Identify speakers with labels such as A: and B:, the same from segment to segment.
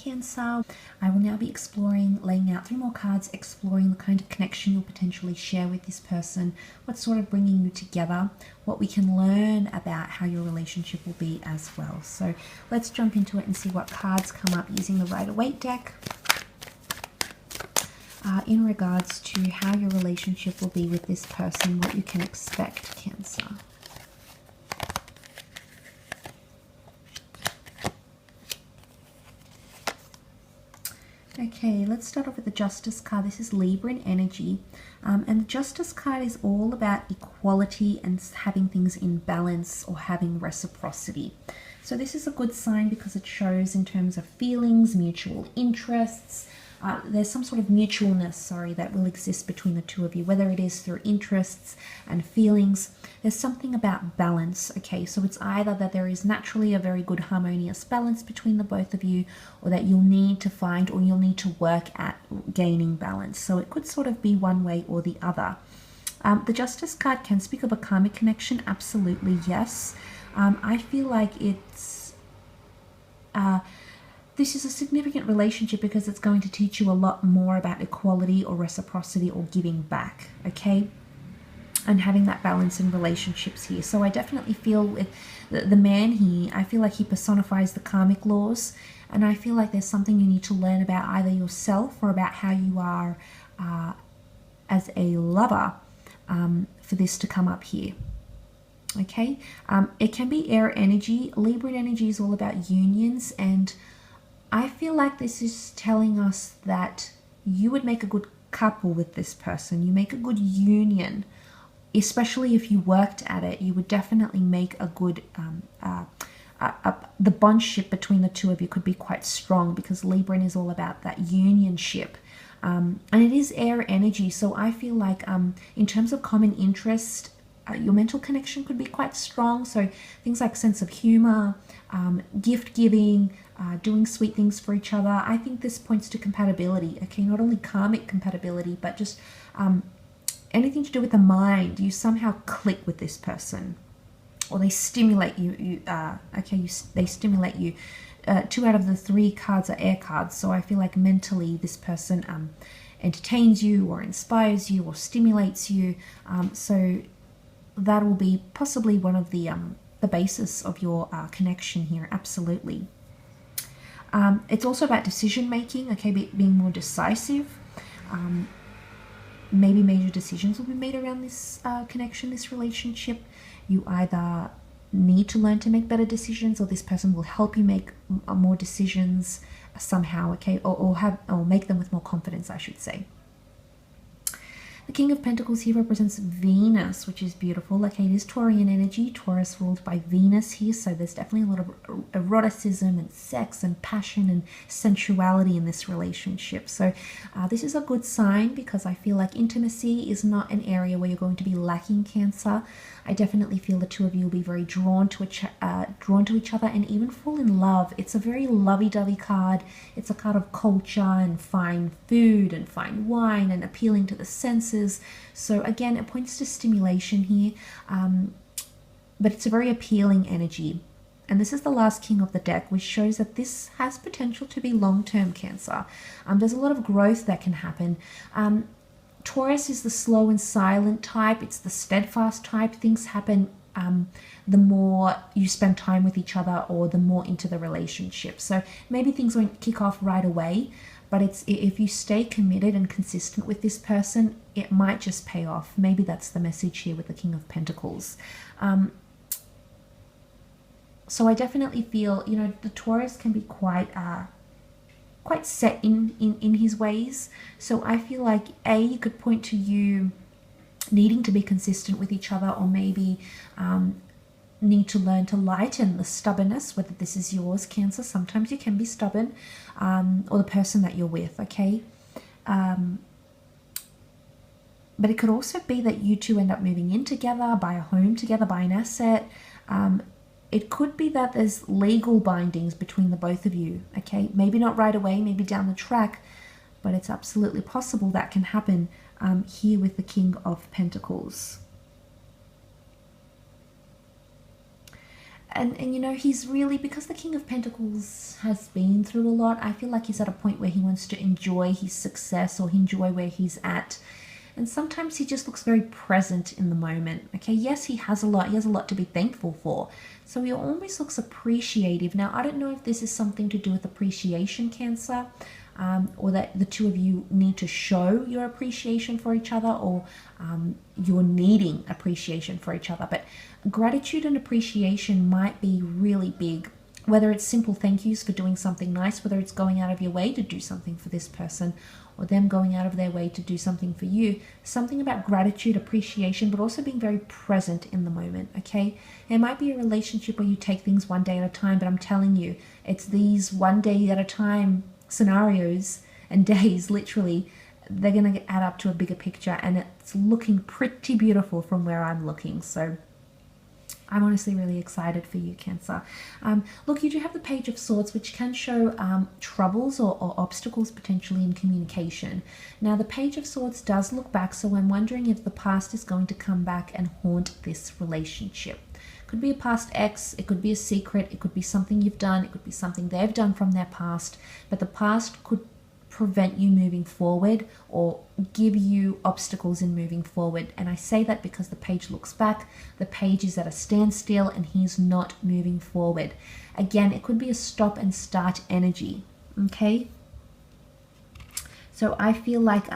A: Cancer. I will now be exploring, laying out 3 more cards, exploring the kind of connection you'll potentially share with this person, what's sort of bringing you together, what we can learn about how your relationship will be as well. So let's jump into it and see what cards come up using the Rider-Waite deck in regards to how your relationship will be with this person, what you can expect, Cancer. Okay, let's start off with the Justice card. This is Libran energy. And the Justice card is all about equality and having things in balance or having reciprocity. So this is a good sign because it shows in terms of feelings, mutual interests. There's some sort of mutualness, that will exist between the two of you, whether it is through interests and feelings. There's something about balance, okay? So it's either that there is naturally a very good harmonious balance between the both of you, or that you'll need to find or you'll need to work at gaining balance. So it could sort of be one way or the other. The Justice card can speak of a karmic connection, absolutely, yes. I feel like it's... this is a significant relationship because it's going to teach you a lot more about equality or reciprocity or giving back, okay? And having that balance in relationships here. So I definitely feel with the man here, I feel like he personifies the karmic laws, and I feel like there's something you need to learn about either yourself or about how you are as a lover for this to come up here. Okay? It can be air energy. Libran energy is all about unions, and I feel like this is telling us that you would make a good couple with this person. You make a good union, especially if you worked at it. You would definitely make a good, the bondship between the two of you could be quite strong because Libran is all about that unionship. And it is air energy, so I feel like in terms of common interest, your mental connection could be quite strong. So things like sense of humor, gift giving, doing sweet things for each other. I think this points to compatibility, okay? Not only karmic compatibility, but just anything to do with the mind. You somehow click with this person, or they stimulate you. They stimulate you. 2 out of the 3 cards are air cards, so I feel like mentally this person entertains you or inspires you or stimulates you. So that will be possibly one of the basis of your connection here, absolutely. It's also about decision making, okay, being more decisive. Maybe major decisions will be made around this connection, this relationship. You either need to learn to make better decisions, or this person will help you make more decisions somehow, okay, or make them with more confidence, I should say. The King of Pentacles here represents Venus, which is beautiful. Okay, it is Taurian energy, Taurus ruled by Venus here, so there's definitely a lot of eroticism and sex and passion and sensuality in this relationship. So this is a good sign because I feel like intimacy is not an area where you're going to be lacking, Cancer. I definitely feel the two of you will be very drawn to each other and even fall in love. It's a very lovey-dovey card. It's a card of culture and fine food and fine wine and appealing to the senses. So again, it points to stimulation here, but it's a very appealing energy. And this is the last king of the deck, which shows that this has potential to be long-term, Cancer. There's a lot of growth that can happen. Taurus is the slow and silent type. It's the steadfast type. Things happen the more you spend time with each other or the more into the relationship. So maybe things won't kick off right away, but if you stay committed and consistent with this person, it might just pay off. Maybe that's the message here with the King of Pentacles. So I definitely feel, the Taurus can be quite set in his ways. So I feel like it could point to you needing to be consistent with each other, or maybe need to learn to lighten the stubbornness, whether this is yours, Cancer. Sometimes you can be stubborn, or the person that you're with, okay? But it could also be that you two end up moving in together, buy a home together, buy an asset. It could be that there's legal bindings between the both of you, okay? Maybe not right away, maybe down the track, but it's absolutely possible that can happen here with the King of Pentacles. And you know, he's really, because the King of Pentacles has been through a lot, I feel like he's at a point where he wants to enjoy his success or enjoy where he's at. And sometimes he just looks very present in the moment. Okay, yes, he has a lot to be thankful for. So he almost looks appreciative. Now, I don't know if this is something to do with appreciation, Cancer, or that the two of you need to show your appreciation for each other, or you're needing appreciation for each other. But gratitude and appreciation might be really big, whether it's simple thank yous for doing something nice, whether it's going out of your way to do something for this person, or them going out of their way to do something for you. Something about gratitude, appreciation, but also being very present in the moment, okay? It might be a relationship where you take things one day at a time, but I'm telling you, it's these one day at a time scenarios and days, literally, they're going to add up to a bigger picture, and it's looking pretty beautiful from where I'm looking. So I'm honestly really excited for you, Cancer. Look, you do have the Page of Swords, which can show troubles or obstacles potentially in communication. Now, the Page of Swords does look back, so I'm wondering if the past is going to come back and haunt this relationship. Could be a past ex, it could be a secret, it could be something you've done, it could be something they've done from their past, but the past could prevent you moving forward or give you obstacles in moving forward. And I say that because the page looks back, the page is at a standstill, and he's not moving forward. Again, it could be a stop and start energy, okay? So I feel like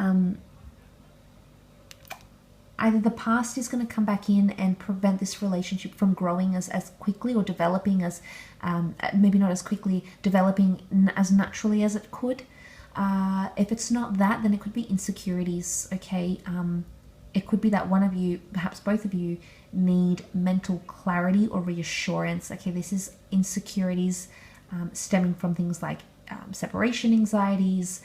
A: either the past is going to come back in and prevent this relationship from growing as quickly, or developing as, maybe not as quickly, developing as naturally as it could. If it's not that, then it could be insecurities, okay? It could be that one of you, perhaps both of you, need mental clarity or reassurance. Okay, this is insecurities stemming from things like separation anxieties,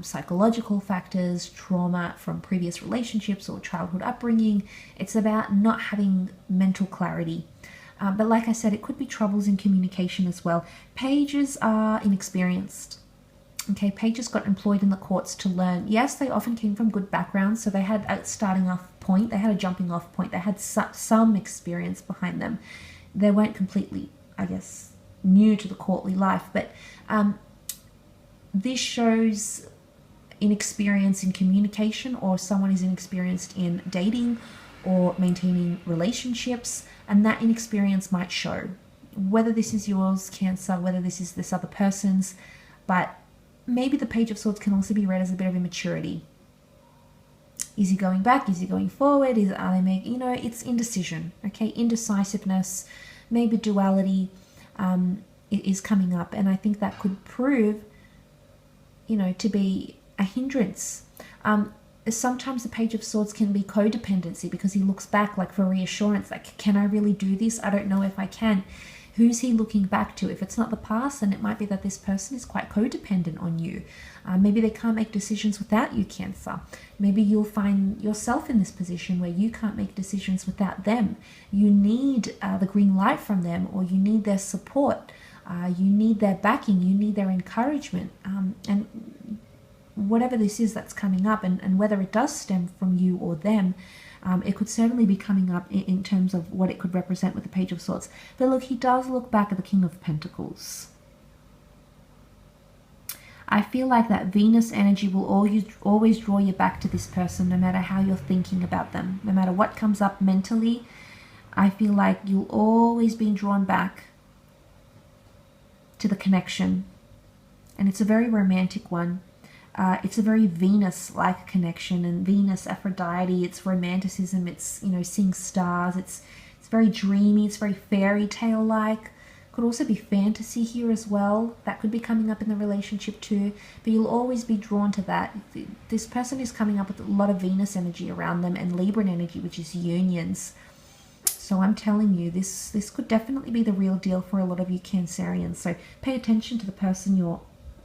A: psychological factors, trauma from previous relationships or childhood upbringing. It's about not having mental clarity. But like I said, it could be troubles in communication as well. Pages are inexperienced. Okay, pages got employed in the courts to learn. Yes, they often came from good backgrounds, so they had a starting off point, they had a jumping off point, they had some experience behind them. They weren't completely, I guess, new to the courtly life, but this shows inexperience in communication, or someone is inexperienced in dating or maintaining relationships, and that inexperience might show. Whether this is yours, Cancer, whether this is this other person's, but maybe the Page of Swords can also be read as a bit of immaturity. Is he going back? Is he going forward? Are they making, you know, it's indecision, okay? Indecisiveness, maybe duality is coming up. And I think that could prove, you know, to be a hindrance. Sometimes the Page of Swords can be codependency, because he looks back like for reassurance, like, can I really do this? I don't know if I can. Who's he looking back to? If it's not the past, then it might be that this person is quite codependent on you. Maybe they can't make decisions without you, Cancer. Maybe you'll find yourself in this position where you can't make decisions without them. You need the green light from them, or you need their support. You need their backing. You need their encouragement. And whatever this is that's coming up, and whether it does stem from you or them, it could certainly be coming up in terms of what it could represent with the Page of Swords. But look, he does look back at the King of Pentacles. I feel like that Venus energy will always draw you back to this person, no matter how you're thinking about them. No matter what comes up mentally, I feel like you'll always be drawn back to the connection. And it's a very romantic one. It's a very Venus-like connection, and Venus, Aphrodite, it's romanticism, it's, you know, seeing stars, it's very dreamy, it's very fairy tale-like. Could also be fantasy here as well. That could be coming up in the relationship too, but you'll always be drawn to that. This person is coming up with a lot of Venus energy around them, and Libran energy, which is unions. So I'm telling you, this could definitely be the real deal for a lot of you Cancerians. So pay attention to the person you're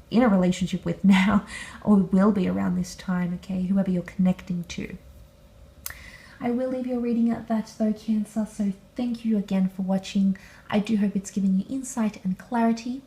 A: in a relationship with now, or will be around this time, okay? Whoever you're connecting to. I will leave your reading at that though, Cancer, so thank you again for watching. I do hope it's given you insight and clarity.